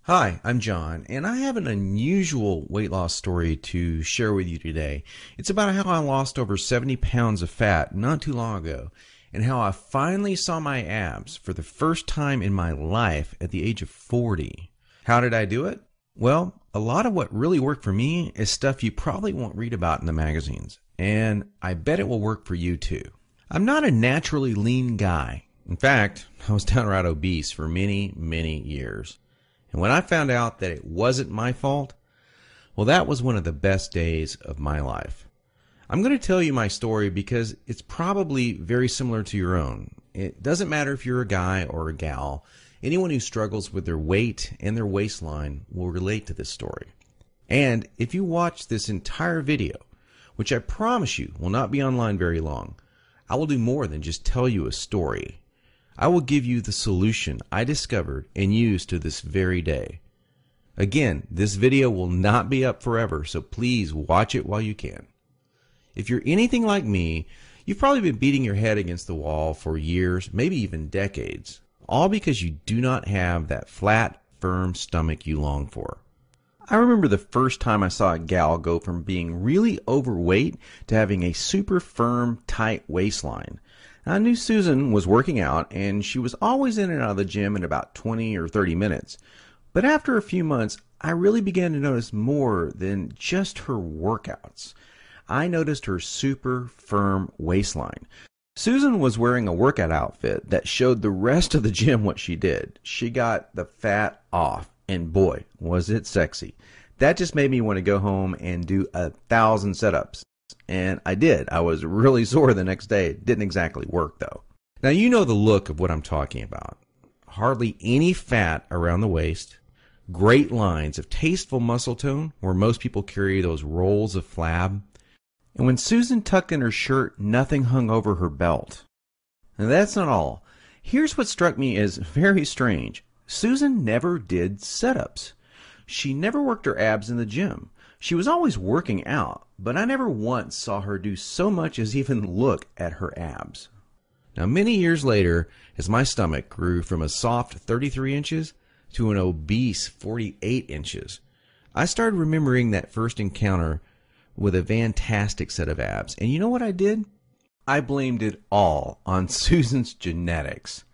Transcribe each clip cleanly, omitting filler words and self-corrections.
Hi, I'm John, and I have an unusual weight loss story to share with you today. It's about how I lost over 70 pounds of fat not too long ago, and how I finally saw my abs for the first time in my life at the age of 40. How did I do it? Well, a lot of what really worked for me is stuff you probably won't read about in the magazines, and I bet it will work for you too. I'm not a naturally lean guy. In fact, I was downright obese for many years. And when I found out that it wasn't my fault, well, that was one of the best days of my life. I'm going to tell you my story because it's probably very similar to your own. It doesn't matter if you're a guy or a gal. Anyone who struggles with their weight and their waistline will relate to this story. And if you watch this entire video, which I promise you will not be online very long, I will do more than just tell you a story. I will give you the solution I discovered and use to this very day. Again, this video will not be up forever, so please watch it while you can. If you're anything like me, you've probably been beating your head against the wall for years, maybe even decades, all because you do not have that flat, firm stomach you long for. I remember the first time I saw a gal go from being really overweight to having a super firm, tight waistline. I knew Susan was working out, and she was always in and out of the gym in about 20 or 30 minutes. But after a few months, I really began to notice more than just her workouts. I noticed her super firm waistline. Susan was wearing a workout outfit that showed the rest of the gym what she did. She got the fat off, and boy, was it sexy. That just made me want to go home and do 1,000 setups. And I did. I was really sore the next day. It didn't exactly work, though. Now, you know the look of what I'm talking about. Hardly any fat around the waist, great lines of tasteful muscle tone where most people carry those rolls of flab. And when Susan tucked in her shirt, nothing hung over her belt. And that's not all. Here's what struck me as very strange. Susan never did setups. She never worked her abs in the gym. She was always working out, but I never once saw her do so much as even look at her abs. Now, many years later, as my stomach grew from a soft 33 inches to an obese 48 inches, I started remembering that first encounter with a fantastic set of abs. And you know what I did? I blamed it all on Susan's genetics.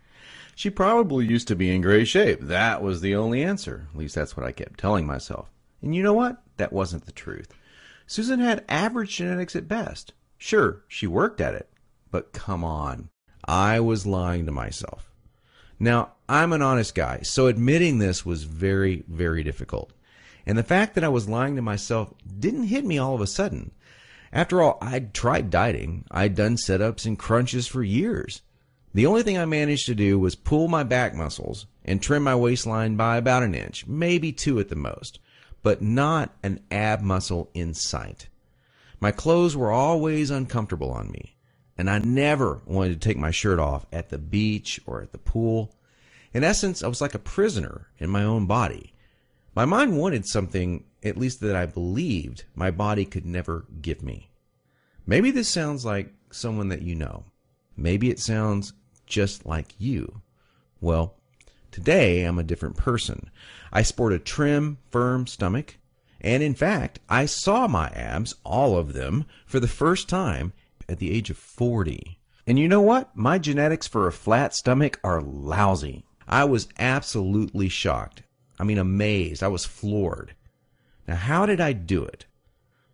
She probably used to be in great shape. That was the only answer. At least that's what I kept telling myself. And you know what? That wasn't the truth. Susan had average genetics at best. Sure, she worked at it. But come on. I was lying to myself. Now, I'm an honest guy, so admitting this was very difficult. And the fact that I was lying to myself didn't hit me all of a sudden. After all, I'd tried dieting. I'd done sit-ups and crunches for years. The only thing I managed to do was pull my back muscles and trim my waistline by about an inch, maybe 2 at the most, but not an ab muscle in sight. My clothes were always uncomfortable on me, and I never wanted to take my shirt off at the beach or at the pool. In essence, I was like a prisoner in my own body. My mind wanted something, at least that I believed, my body could never give me. Maybe this sounds like someone that you know. Maybe it sounds just like you. Well, today I'm a different person. I sport a trim, firm stomach, and in fact, I saw my abs, all of them, for the first time at the age of 40. And you know what? My genetics for a flat stomach are lousy. I was absolutely shocked. I mean, amazed. I was floored. Now, how did I do it?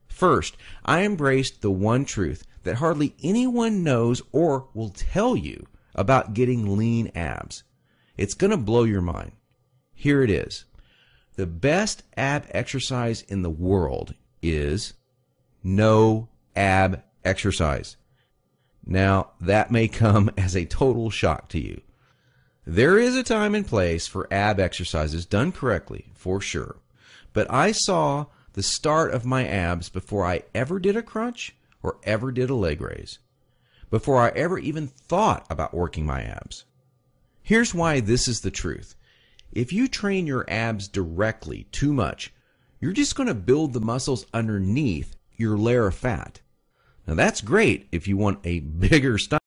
First, I embraced the one truth that hardly anyone knows or will tell you about getting lean abs. It's going to blow your mind. Here it is. The best ab exercise in the world is no ab exercise. Now, that may come as a total shock to you. There is a time and place for ab exercises done correctly, for sure. But I saw the start of my abs before I ever did a crunch or ever did a leg raise, before I ever even thought about working my abs. Here's why this is the truth. If you train your abs directly too much, you're just going to build the muscles underneath your layer of fat. Now that's great if you want a bigger stomach.